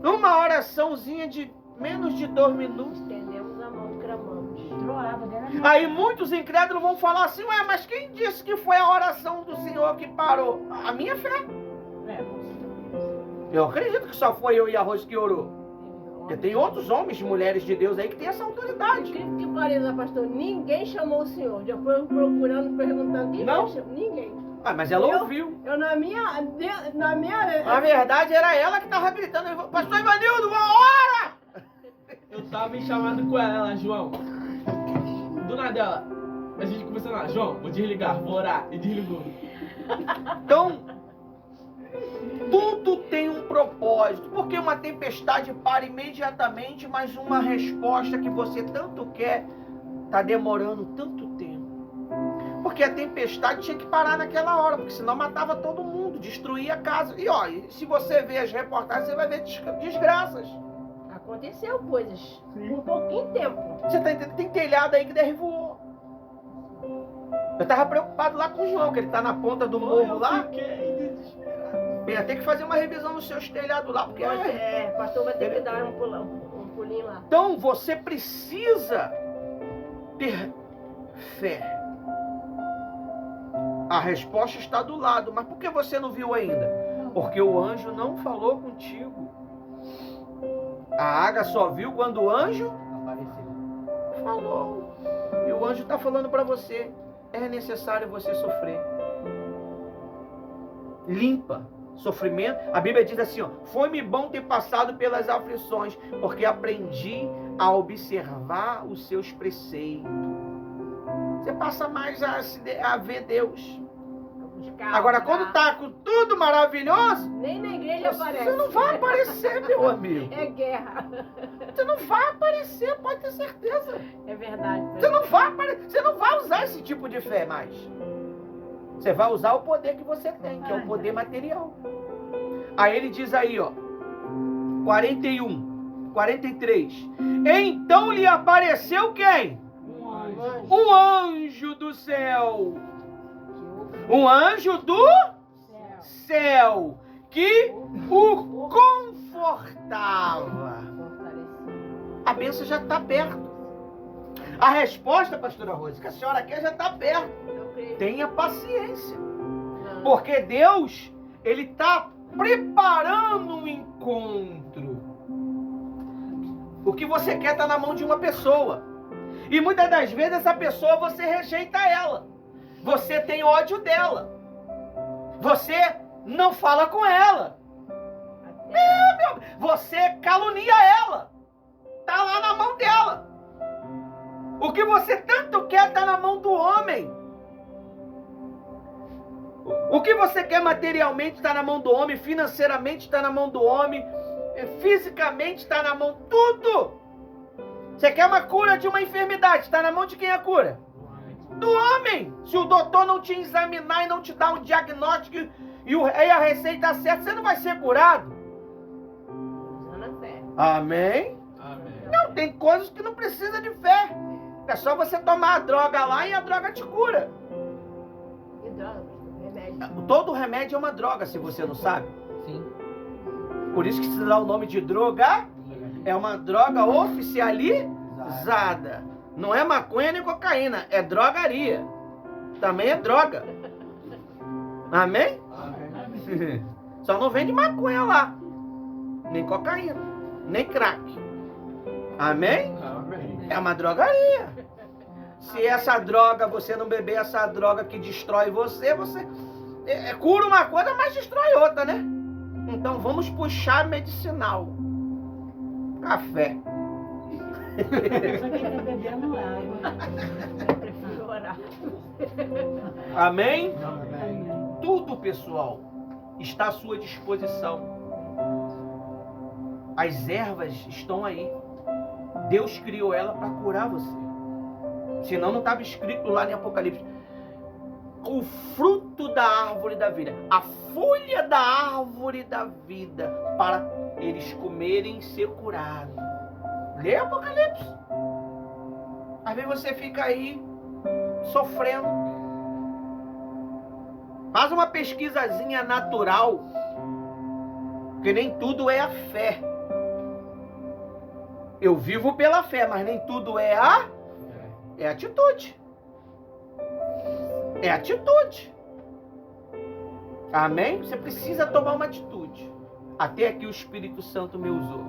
Uma oraçãozinha de menos de 2 minutos. Estendemos a mão, clamamos. Entrou água dentro da minha Aí muitos incrédulos vão falar assim: ué, mas quem disse que foi a oração do Senhor que parou? A minha fé. Eu acredito que só foi eu e a Rose que orou. Porque tem outros homens e mulheres de Deus aí que tem essa autoridade. Incrível que pareça, pastor, ninguém chamou o senhor. Já foi procurando, perguntando quem Não? chamou. Ninguém. Ah, mas ela ouviu. Eu na minha. Na verdade era ela que estava gritando: pastor Ivanildo, uma hora! Eu tava em chamado com ela, João. Do nada ela. A gente conversando lá, João, vou desligar, vou orar. E desligou. Então, tudo tem um propósito. Porque uma tempestade para imediatamente, mas uma resposta que você tanto quer está demorando tanto tempo. Porque a tempestade tinha que parar naquela hora, porque senão matava todo mundo, destruía a casa. E olha, se você ver as reportagens, você vai ver desgraças. Aconteceu coisas. Por pouquinho tempo. Você tá entendendo? Tem telhado aí que derribou. Eu tava preocupado lá com o João, que ele tá na ponta do morro lá. Ia ter que fazer uma revisão nos seus telhados lá, porque... O pastor vai ter que dar um pulinho lá. Então, você precisa ter fé. A resposta está do lado. Mas por que você não viu ainda? Porque o anjo não falou contigo. A Água só viu quando o anjo Apareceu. falou. E o anjo está falando para você: é necessário você sofrer. Limpa. Sofrimento. A Bíblia diz assim: ó, foi-me bom ter passado pelas aflições, porque aprendi a observar os seus preceitos. Você passa mais a ver Deus. os carros. Agora, quando tá com tudo maravilhoso, Nem na igreja aparece. você não vai aparecer, meu amigo. É guerra. Você não vai aparecer, pode ter certeza. É verdade. Você não vai aparecer, você não vai usar esse tipo de fé mais. Você vai usar o poder que você tem, que é o poder material. Aí ele diz aí, ó, 41, 43. Então lhe apareceu quem? Um anjo do céu. Um anjo do céu que o confortava. A bênção já está perto. A resposta, pastora Rose, que a senhora quer já está perto. Eu creio. Tenha paciência. Não. Porque Deus, Ele está preparando um encontro. O que você quer está na mão de uma pessoa. E muitas das vezes essa pessoa você rejeita ela. Você tem ódio dela. Você não fala com ela. Você calunia ela. Está lá na mão dela. O que você tanto quer está na mão do homem. O que você quer materialmente está na mão do homem, financeiramente está na mão do homem, fisicamente está na mão, tudo. Você quer uma cura de uma enfermidade, está na mão de quem é a cura? Do homem. Se o doutor não te examinar e não te dar um diagnóstico e a receita certa, você não vai ser curado. Usando a fé. Amém? Amém. Não, tem coisas que não precisa de fé. É só você tomar a droga lá e a droga te cura. E droga, remédio. Todo remédio é uma droga, se você não sabe. Sim. Por isso que se dá o nome de droga. É uma droga oficializada. Não é maconha nem cocaína, é drogaria. Também é droga. Amém? Amém. Só não vende maconha lá. Nem cocaína, nem crack. Amém? Amém. É uma drogaria. Se essa droga, você não beber essa droga que destrói você, você cura uma coisa, mas destrói outra, né? Então vamos puxar medicinal. Café. Só quem tá bebendo água. Eu prefiro orar. Amém? Amém. Tudo, pessoal, está à sua disposição. As ervas estão aí. Deus criou ela para curar você. Senão não estava escrito lá em Apocalipse. O fruto da árvore da vida, a folha da árvore da vida, para eles comerem e ser curados. Lê Apocalipse. Às vezes você fica aí sofrendo. Faz uma pesquisazinha natural, porque nem tudo é a fé. Eu vivo pela fé, mas nem tudo é a atitude. É atitude. Amém? Você precisa tomar uma atitude. Até aqui o Espírito Santo me usou.